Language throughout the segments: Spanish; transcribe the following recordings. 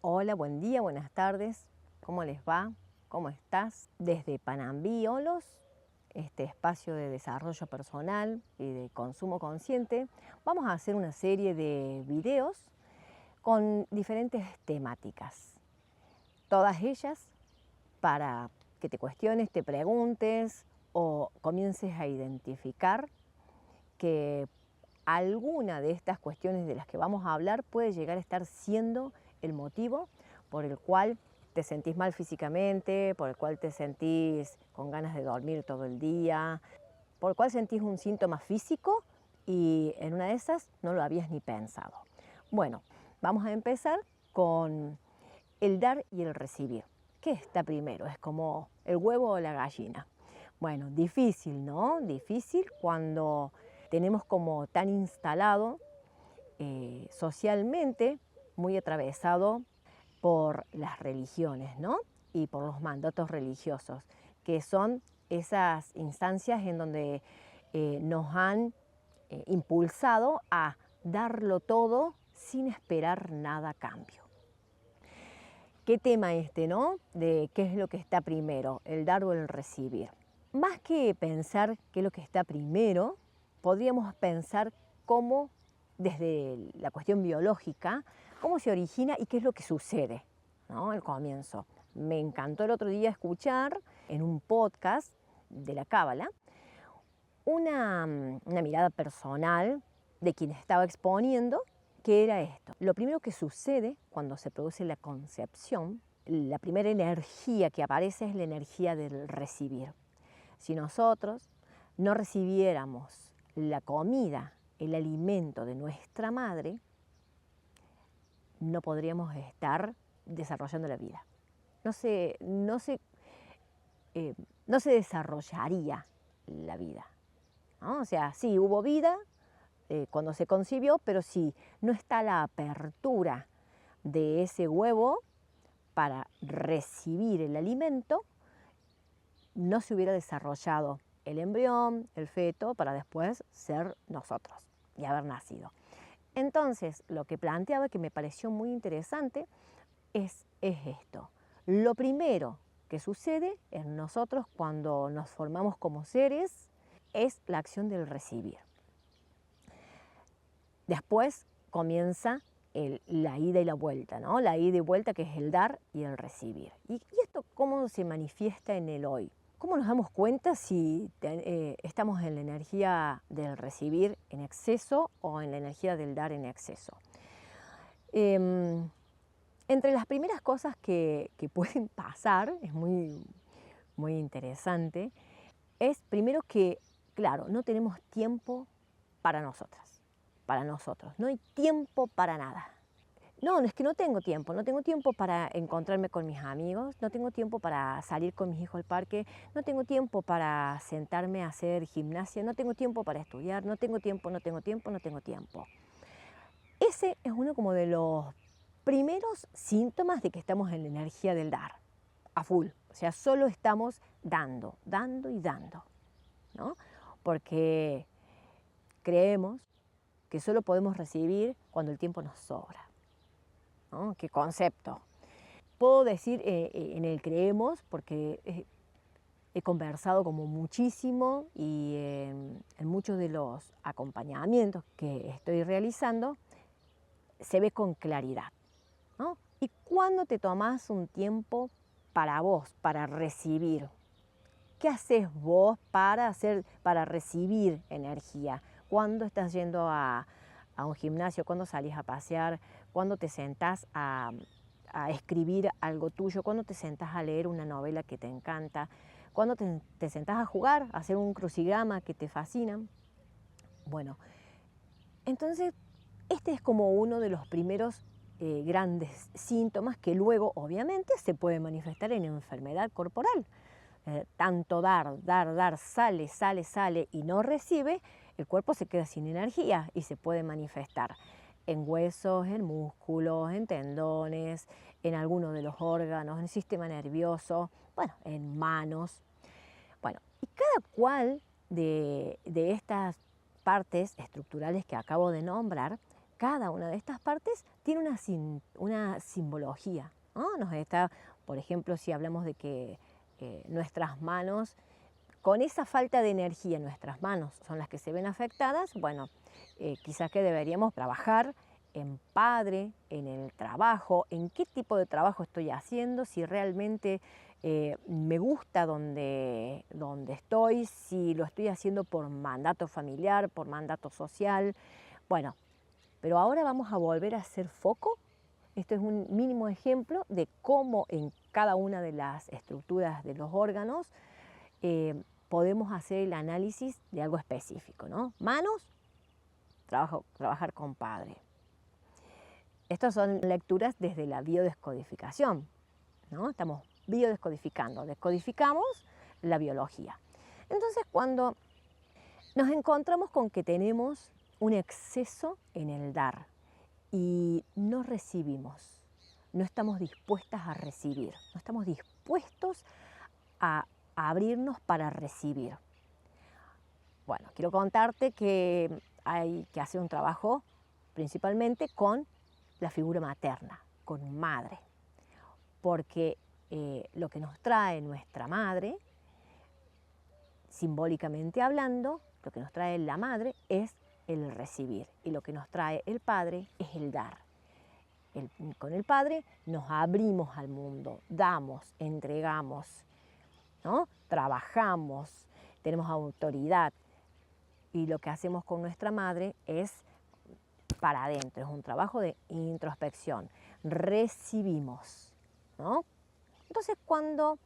Hola, buen día, buenas tardes. ¿Cómo les va? ¿Cómo estás? Desde Panambí, Olos, este espacio de desarrollo personal y de consumo consciente, vamos a hacer una serie de videos con diferentes temáticas. Todas ellas para que te cuestiones, te preguntes o comiences a identificar que alguna de estas cuestiones de las que vamos a hablar puede llegar a estar siendo el motivo por el cual te sentís mal físicamente, por el cual te sentís con ganas de dormir todo el día, por el cual sentís un síntoma físico y en una de esas no lo habías ni pensado. Bueno, vamos a empezar con el dar y el recibir. ¿Qué está primero? Es como el huevo o la gallina. Bueno, difícil, ¿no? Difícil cuando tenemos como tan instalado socialmente, muy atravesado por las religiones, ¿no? Y por los mandatos religiosos, que son esas instancias en donde nos han impulsado a darlo todo sin esperar nada a cambio. ¿Qué tema este, no? De qué es lo que está primero, el dar o el recibir. Más que pensar qué es lo que está primero, podríamos pensar cómo, desde la cuestión biológica, cómo se origina y qué es lo que sucede, ¿no? El comienzo. Me encantó el otro día escuchar en un podcast de la Cábala una mirada personal de quien estaba exponiendo, que era esto. Lo primero que sucede cuando se produce la concepción, la primera energía que aparece es la energía del recibir. Si nosotros no recibiéramos la comida, el alimento de nuestra madre, no podríamos estar desarrollando la vida. No se, no se, no se desarrollaría la vida, ¿no? O sea, sí, hubo vida cuando se concibió, pero si no está la apertura de ese huevo para recibir el alimento, no se hubiera desarrollado el embrión, el feto, para después ser nosotros y haber nacido. Entonces, lo que planteaba, que me pareció muy interesante, es esto. Lo primero que sucede en nosotros cuando nos formamos como seres es la acción del recibir. Después comienza la ida y la vuelta, ¿no? La ida y vuelta, que es el dar y el recibir. ¿Y esto cómo se manifiesta en el hoy? ¿Cómo nos damos cuenta si estamos en la energía del recibir en exceso o en la energía del dar en exceso? Entre las primeras cosas que pueden pasar, es muy interesante, es primero que, claro, no tenemos tiempo para nosotras, para nosotros. No hay tiempo para nada. No, es que no tengo tiempo. No tengo tiempo para encontrarme con mis amigos, no tengo tiempo para salir con mis hijos al parque, no tengo tiempo para sentarme a hacer gimnasia, no tengo tiempo para estudiar, no tengo tiempo, no tengo tiempo, no tengo tiempo. Ese es uno como de los primeros síntomas de que estamos en la energía del dar, a full. O sea, solo estamos dando, dando y dando, ¿no? Porque creemos que solo podemos recibir cuando el tiempo nos sobra, ¿no? ¿Qué concepto? Puedo decir en el creemos porque he conversado como muchísimo y en muchos de los acompañamientos que estoy realizando se ve con claridad, ¿no? ¿Y cuándo te tomás un tiempo para vos, para recibir? ¿Qué haces vos para recibir energía? ¿Cuándo estás yendo a un gimnasio? ¿Cuándo salís a pasear? ¿Cuándo te sentás a escribir algo tuyo? ¿Cuándo te sentás a leer una novela que te encanta? ¿Cuándo te sentás a jugar, a hacer un crucigrama que te fascina? Bueno, entonces este es como uno de los primeros grandes síntomas que luego obviamente se puede manifestar en enfermedad corporal. Tanto dar, sale, sale, sale y no recibe, el cuerpo se queda sin energía y se puede manifestar en huesos, en músculos, en tendones, en alguno de los órganos, en el sistema nervioso, bueno, en manos. Bueno, y cada cual de estas partes estructurales que acabo de nombrar cada una de estas partes tiene una simbología, ¿no? Nos está, por ejemplo, si hablamos de que nuestras manos, con esa falta de energía, nuestras manos son las que se ven afectadas, bueno, quizás que deberíamos trabajar en padre, en el trabajo, en qué tipo de trabajo estoy haciendo, si realmente me gusta donde estoy, si lo estoy haciendo por mandato familiar, por mandato social. Bueno, pero ahora vamos a volver a hacer foco. Esto es un mínimo ejemplo de cómo en cada una de las estructuras de los órganos podemos hacer el análisis de algo específico, ¿no? Manos, trabajar con padre. Estas son lecturas desde la biodescodificación, ¿no? Estamos biodescodificando, descodificamos la biología. Entonces, cuando nos encontramos con que tenemos un exceso en el dar y no recibimos, no estamos dispuestas a recibir, no estamos dispuestos a abrirnos para recibir. Bueno, quiero contarte que hay que hacer un trabajo principalmente con la figura materna, con madre, porque lo que nos trae nuestra madre, simbólicamente hablando, lo que nos trae la madre es el recibir y lo que nos trae el padre es el dar. Con el padre nos abrimos al mundo, damos, entregamos, ¿no? Trabajamos, tenemos autoridad y lo que hacemos con nuestra madre es para adentro, es un trabajo de introspección, recibimos, ¿no? Entonces cuando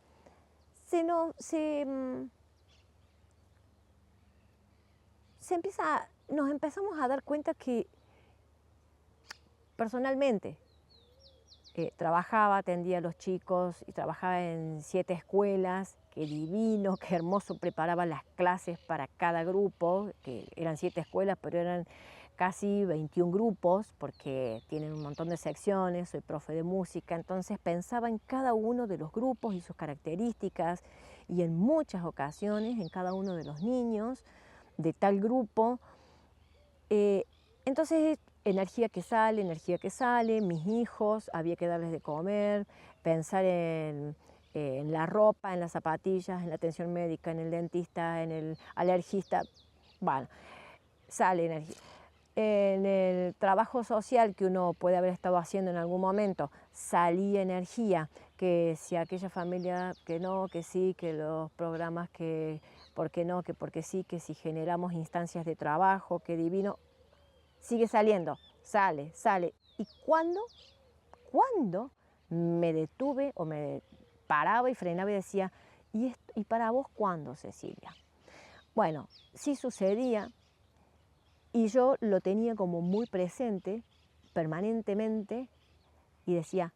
nos empezamos a dar cuenta que personalmente trabajaba, atendía a los chicos y trabajaba en 7 escuelas, qué divino, qué hermoso, preparaba las clases para cada grupo, que eran 7 escuelas, pero eran casi 21 grupos, porque tienen un montón de secciones, soy profe de música, entonces pensaba en cada uno de los grupos y sus características, y en muchas ocasiones en cada uno de los niños de tal grupo. Entonces, energía que sale, mis hijos, había que darles de comer, pensar en la ropa, en las zapatillas, en la atención médica, en el dentista, en el alergista. Bueno, sale energía. En el trabajo social que uno puede haber estado haciendo en algún momento, salía energía, que si aquella familia que no, que sí, que los programas que por qué no, que porque sí, que si generamos instancias de trabajo, que divino, sigue saliendo, sale. ¿Y cuándo me detuve o me paraba y frenaba y decía, ¿y para vos cuándo, Cecilia? Bueno, sí sucedía y yo lo tenía como muy presente permanentemente y decía,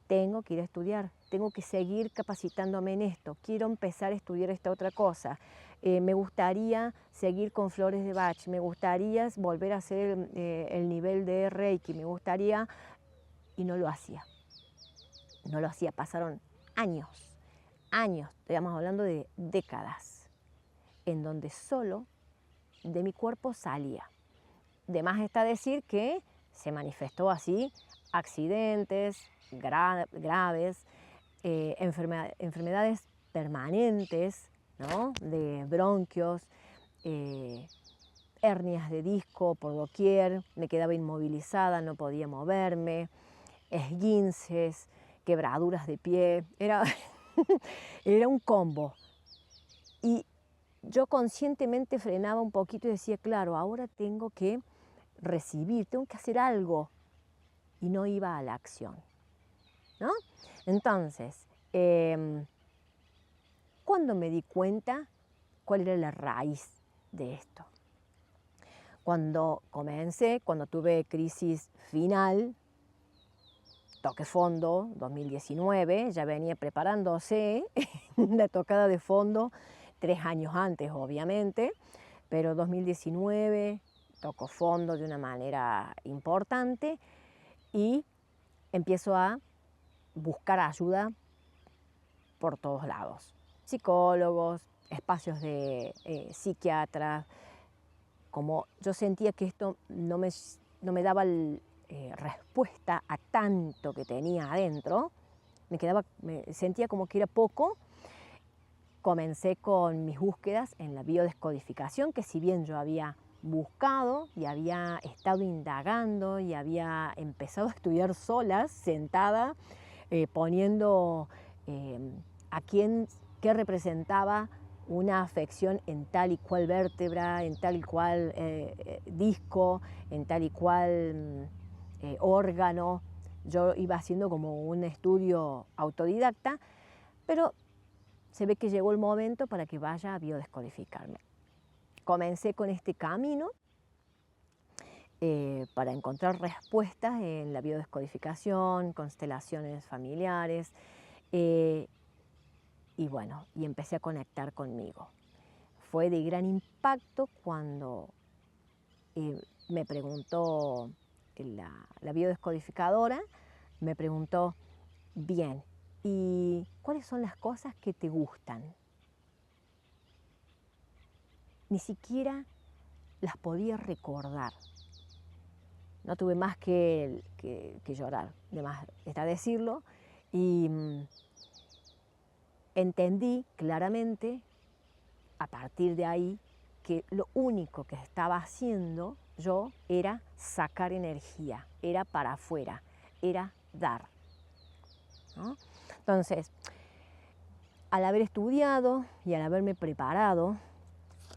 tengo que ir a estudiar, tengo que seguir capacitándome en esto, quiero empezar a estudiar esta otra cosa, me gustaría seguir con flores de Bach, me gustaría volver a hacer el nivel de Reiki, me gustaría, y no lo hacía, pasaron años, estamos hablando de décadas, en donde solo de mi cuerpo salía. De más está decir que se manifestó así accidentes graves, enfermedades permanentes, ¿no? De bronquios, hernias de disco por doquier, me quedaba inmovilizada, no podía moverme, esguinces, quebraduras de pie, era, era un combo. Y yo conscientemente frenaba un poquito y decía, claro, ahora tengo que recibir, tengo que hacer algo, y no iba a la acción, ¿no? Entonces, ¿cuándo me di cuenta cuál era la raíz de esto? Cuando tuve crisis final, toque fondo, 2019, ya venía preparándose la tocada de fondo 3 años antes, obviamente, pero 2019 tocó fondo de una manera importante y empiezo a buscar ayuda por todos lados. Psicólogos, espacios de psiquiatras. Como yo sentía que esto no me no me daba respuesta a tanto que tenía adentro, me sentía como que era poco. Comencé con mis búsquedas en la biodescodificación, que si bien yo había buscado y había estado indagando y había empezado a estudiar solas, sentada, poniendo a quién, qué representaba una afección en tal y cual vértebra, en tal y cual disco, en tal y cual órgano. Yo iba haciendo como un estudio autodidacta, pero se ve que llegó el momento para que vaya a biodescodificarme. Comencé con este camino para encontrar respuestas en la biodescodificación, constelaciones familiares, y bueno, y empecé a conectar conmigo. Fue de gran impacto cuando me preguntó la biodescodificadora, me preguntó, bien, ¿y cuáles son las cosas que te gustan? Ni siquiera las podía recordar. No tuve más que llorar, de más está decirlo, y entendí claramente a partir de ahí que lo único que estaba haciendo yo era sacar energía, era para afuera, era dar, ¿no? Entonces, al haber estudiado y al haberme preparado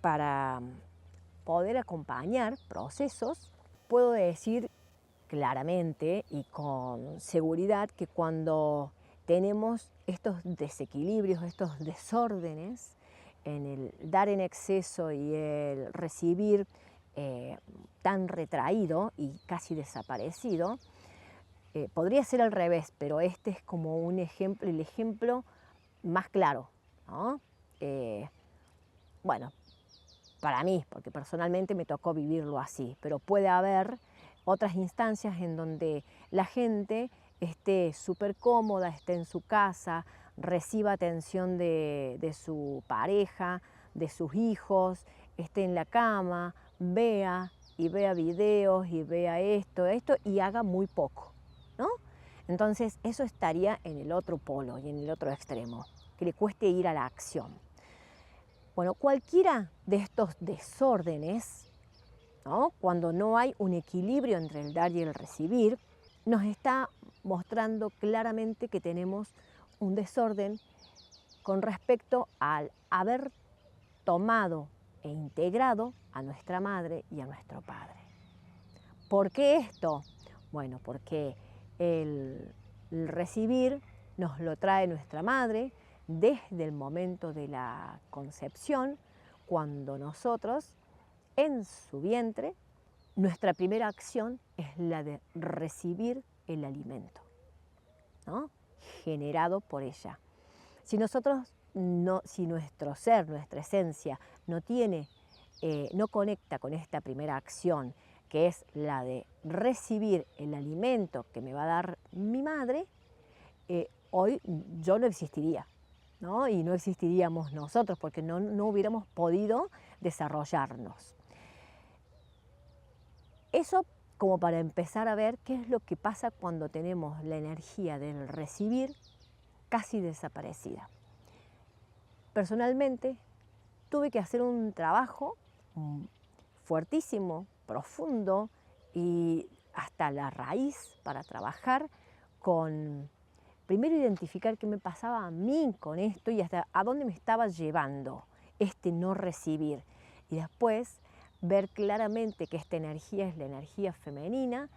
para poder acompañar procesos, puedo decir claramente y con seguridad que cuando tenemos estos desequilibrios, estos desórdenes en el dar en exceso y el recibir tan retraído y casi desaparecido, podría ser al revés, pero este es como un ejemplo, el ejemplo más claro, ¿no? Bueno, para mí, porque personalmente me tocó vivirlo así, pero puede haber otras instancias en donde la gente esté súper cómoda, esté en su casa, reciba atención de su pareja, de sus hijos, esté en la cama, vea y vea videos y vea esto y haga muy poco, ¿no? Entonces eso estaría en el otro polo y en el otro extremo, que le cueste ir a la acción. Bueno, cualquiera de estos desórdenes, ¿no? Cuando no hay un equilibrio entre el dar y el recibir, nos está mostrando claramente que tenemos un desorden con respecto al haber tomado e integrado a nuestra madre y a nuestro padre. ¿Por qué esto? Bueno, porque el recibir nos lo trae nuestra madre desde el momento de la concepción, cuando nosotros, en su vientre, nuestra primera acción es la de recibir el alimento, ¿no? Generado por ella. Si nosotros si nuestro ser, nuestra esencia, no conecta con esta primera acción, que es la de recibir el alimento que me va a dar mi madre, hoy yo no existiría, ¿no? Y no existiríamos nosotros porque no hubiéramos podido desarrollarnos. Eso como para empezar a ver qué es lo que pasa cuando tenemos la energía del recibir casi desaparecida. Personalmente tuve que hacer un trabajo fuertísimo, profundo y hasta la raíz para trabajar con, primero identificar qué me pasaba a mí con esto y hasta a dónde me estaba llevando este no recibir. Y después ver claramente que esta energía es la energía femenina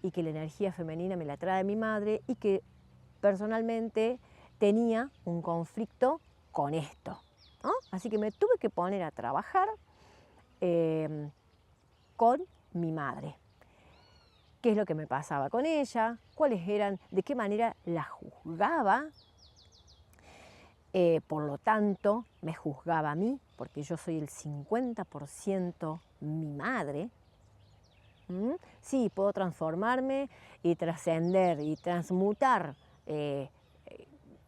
y que la energía femenina me la trae mi madre y que personalmente tenía un conflicto con esto, ¿no? Así que me tuve que poner a trabajar con mi madre. ¿Qué es lo que me pasaba con ella? ¿Cuáles eran? ¿De qué manera la juzgaba? Por lo tanto, me juzgaba a mí, porque yo soy el 50% mi madre. Sí, puedo transformarme y trascender y transmutar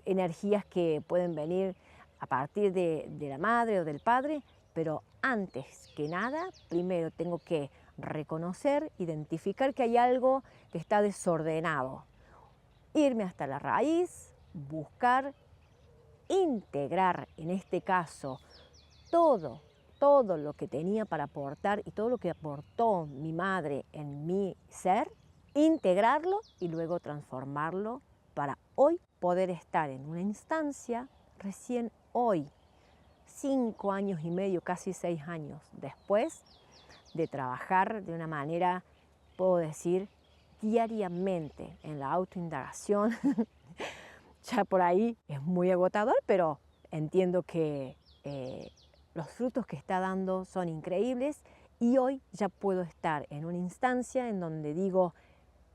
energías que pueden venir a partir de la madre o del padre, pero antes que nada, primero tengo que reconocer, identificar que hay algo que está desordenado, irme hasta la raíz, buscar, integrar, en este caso, todo lo que tenía para aportar y todo lo que aportó mi madre en mi ser, integrarlo y luego transformarlo para hoy poder estar en una instancia, recién hoy, 5 años y medio, casi 6 años después, de trabajar de una manera, puedo decir, diariamente en la autoindagación. Ya por ahí es muy agotador, pero entiendo que los frutos que está dando son increíbles y hoy ya puedo estar en una instancia en donde digo,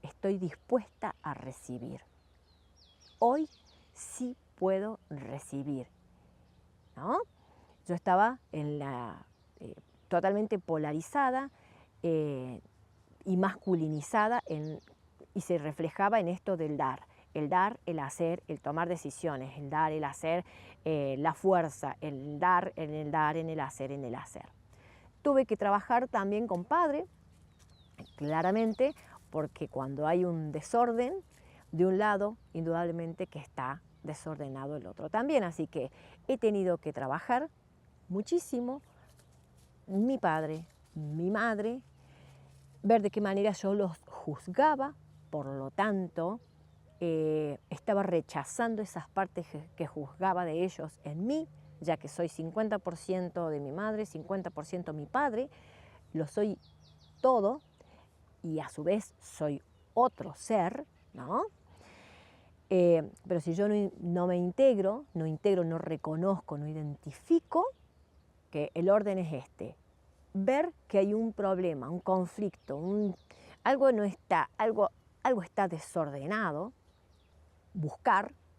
estoy dispuesta a recibir. Hoy sí puedo recibir, ¿no? Yo estaba en totalmente polarizada y masculinizada y se reflejaba en esto del dar. El dar, el hacer, el tomar decisiones, el dar, el hacer, la fuerza, el dar, en el hacer, en el hacer. Tuve que trabajar también con padre, claramente, porque cuando hay un desorden de un lado, indudablemente que está desordenado el otro también. Así que he tenido que trabajar muchísimo mi padre, mi madre, ver de qué manera yo los juzgaba, por lo tanto, estaba rechazando esas partes que juzgaba de ellos en mí, ya que soy 50% de mi madre, 50% mi padre, lo soy todo y a su vez soy otro ser, ¿no? Pero si yo no me integro, no reconozco, no identifico, que el orden es este: ver que hay un problema, un conflicto, algo no está, algo está desordenado,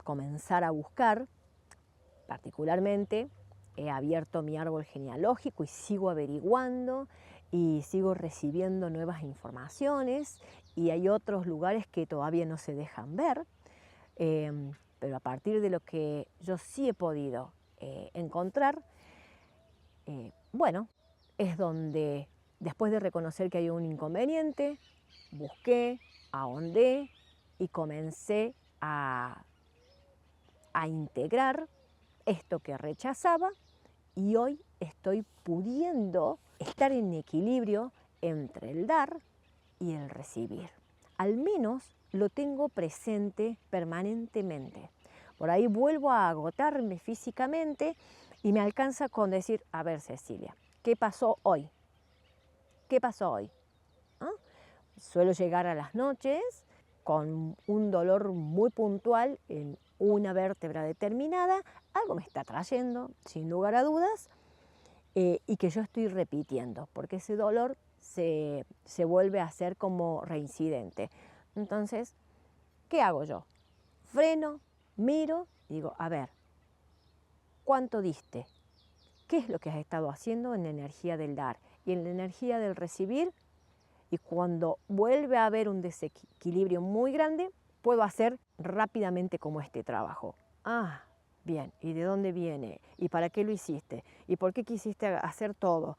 comenzar a buscar. Particularmente he abierto mi árbol genealógico y sigo averiguando y sigo recibiendo nuevas informaciones, y hay otros lugares que todavía no se dejan ver, pero a partir de lo que yo sí he podido encontrar, bueno, es donde, después de reconocer que hay un inconveniente, busqué, ahondé y comencé a integrar esto que rechazaba, y hoy estoy pudiendo estar en equilibrio entre el dar y el recibir. Al menos lo tengo presente permanentemente. Por ahí vuelvo a agotarme físicamente y me alcanza con decir, a ver, Cecilia, ¿qué pasó hoy? ¿Qué pasó hoy? ¿Ah? Suelo llegar a las noches con un dolor muy puntual en una vértebra determinada, algo me está trayendo, sin lugar a dudas, y que yo estoy repitiendo, porque ese dolor se vuelve a hacer como reincidente. Entonces, ¿qué hago yo? Freno, miro y digo, a ver, ¿cuánto diste? ¿Qué es lo que has estado haciendo en la energía del dar y en la energía del recibir? Y cuando vuelve a haber un desequilibrio muy grande, puedo hacer rápidamente como este trabajo. Ah, bien, ¿y de dónde viene? ¿Y para qué lo hiciste? ¿Y por qué quisiste hacer todo?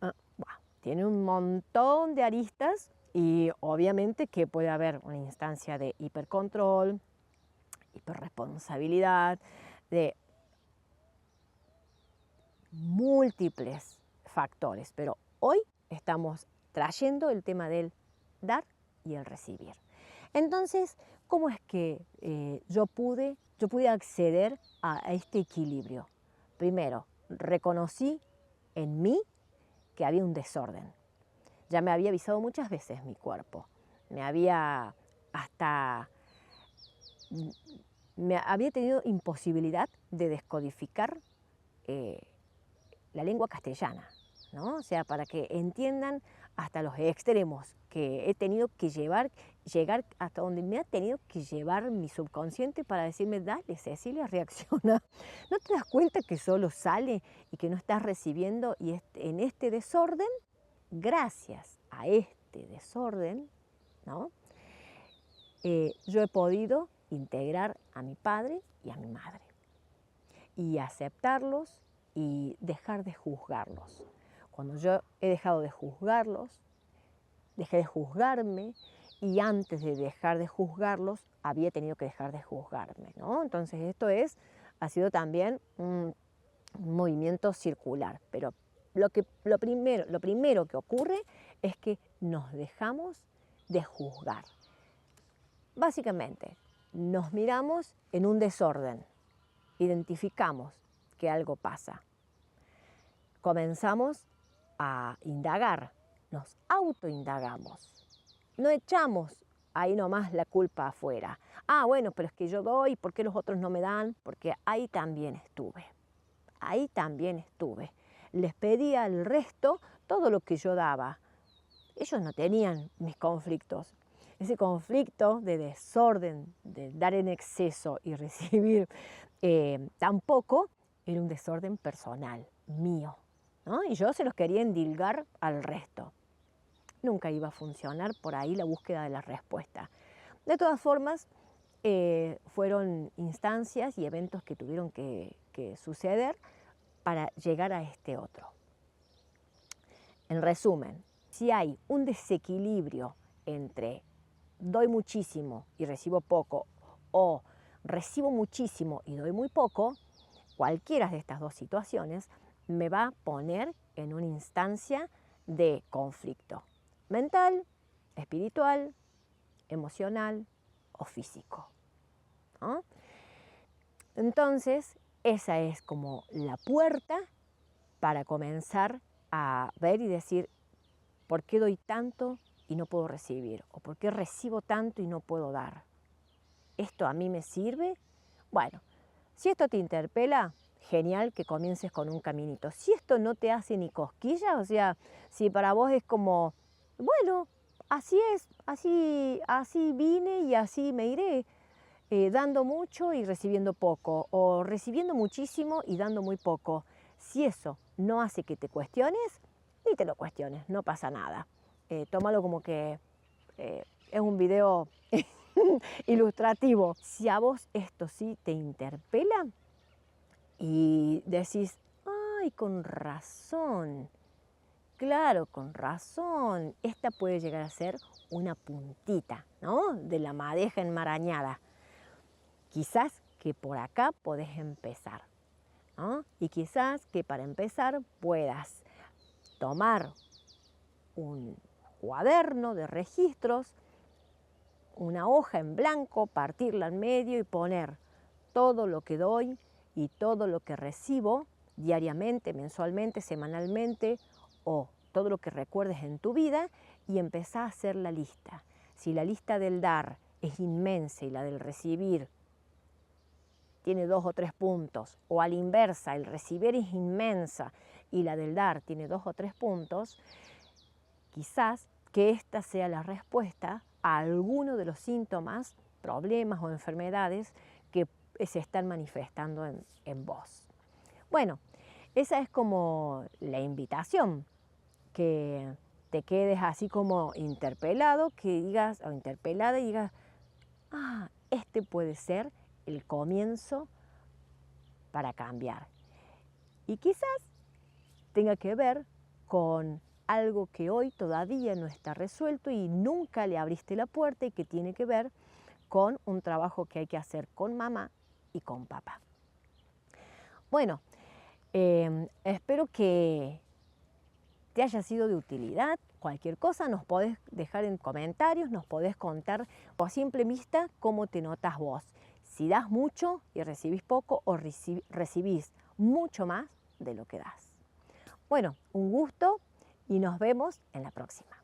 Bueno, tiene un montón de aristas, y obviamente que puede haber una instancia de hipercontrol, hiperresponsabilidad, de múltiples factores, pero hoy estamos trayendo el tema del dar y el recibir. Entonces, ¿cómo es que yo pude acceder a este equilibrio? Primero, reconocí en mí que había un desorden. Ya me había avisado muchas veces mi cuerpo. Me había tenido imposibilidad de descodificar la lengua castellana, ¿no? O sea, para que entiendan hasta los extremos que he tenido que llegar hasta donde me ha tenido que llevar mi subconsciente para decirme, dale, Cecilia, reacciona. ¿No te das cuenta que solo sale y que no estás recibiendo? Y en este desorden, gracias a este desorden, ¿no? Yo he podido integrar a mi padre y a mi madre y aceptarlos y dejar de juzgarlos. Cuando yo he dejado de juzgarlos, dejé de juzgarme y antes de dejar de juzgarlos, había tenido que dejar de juzgarme, ¿no? Entonces ha sido también un movimiento circular, pero lo primero que ocurre es que nos dejamos de juzgar. Básicamente, nos miramos en un desorden, identificamos que algo pasa, comenzamos a indagar, nos autoindagamos, no echamos ahí nomás la culpa afuera. Ah, bueno, pero es que yo doy, ¿por qué los otros no me dan? Porque ahí también estuve. Ahí también estuve. Les pedía al resto todo lo que yo daba. Ellos no tenían mis conflictos. Ese conflicto de desorden, de dar en exceso y recibir tampoco, era un desorden personal, mío, ¿no? Y yo se los quería endilgar al resto. Nunca iba a funcionar por ahí la búsqueda de la respuesta. De todas formas, fueron instancias y eventos que tuvieron que suceder para llegar a este otro. En resumen, si hay un desequilibrio entre doy muchísimo y recibo poco o recibo muchísimo y doy muy poco, cualquiera de estas dos situaciones me va a poner en una instancia de conflicto mental, espiritual, emocional o físico, ¿no? Entonces, esa es como la puerta para comenzar a ver y decir, ¿por qué doy tanto y no puedo recibir? ¿O por qué recibo tanto y no puedo dar? ¿Esto a mí me sirve? Bueno, si esto te interpela, genial que comiences con un caminito. Si esto no te hace ni cosquillas, o sea, si para vos es como, bueno, así es, así vine y así me iré, dando mucho y recibiendo poco, o recibiendo muchísimo y dando muy poco. Si eso no hace que te cuestiones, ni te lo cuestiones, no pasa nada. Tómalo como que es un video ilustrativo. Si a vos esto sí te interpela y decís, ay, con razón, claro, con razón, esta puede llegar a ser una puntita, ¿no?, de la madeja enmarañada. Quizás que por acá podés empezar, ¿no? Y quizás que para empezar puedas tomar un cuaderno de registros, una hoja en blanco, partirla en medio y poner todo lo que doy y todo lo que recibo diariamente, mensualmente, semanalmente o todo lo que recuerdes en tu vida y empezar a hacer la lista. Si la lista del dar es inmensa y la del recibir tiene 2 o 3 puntos, o a la inversa, el recibir es inmensa y la del dar tiene 2 o 3 puntos, quizás que esta sea la respuesta a alguno de los síntomas, problemas o enfermedades que se están manifestando en vos. Bueno, esa es como la invitación, que te quedes así como interpelado, que digas, o interpelada y digas, ah, este puede ser el comienzo para cambiar. Y quizás tenga que ver con algo que hoy todavía no está resuelto y nunca le abriste la puerta y que tiene que ver con un trabajo que hay que hacer con mamá y con papá. Bueno, espero que te haya sido de utilidad. Cualquier cosa nos podés dejar en comentarios, nos podés contar a simple vista cómo te notas vos. Si das mucho y recibís poco o recibís mucho más de lo que das. Bueno, un gusto y nos vemos en la próxima.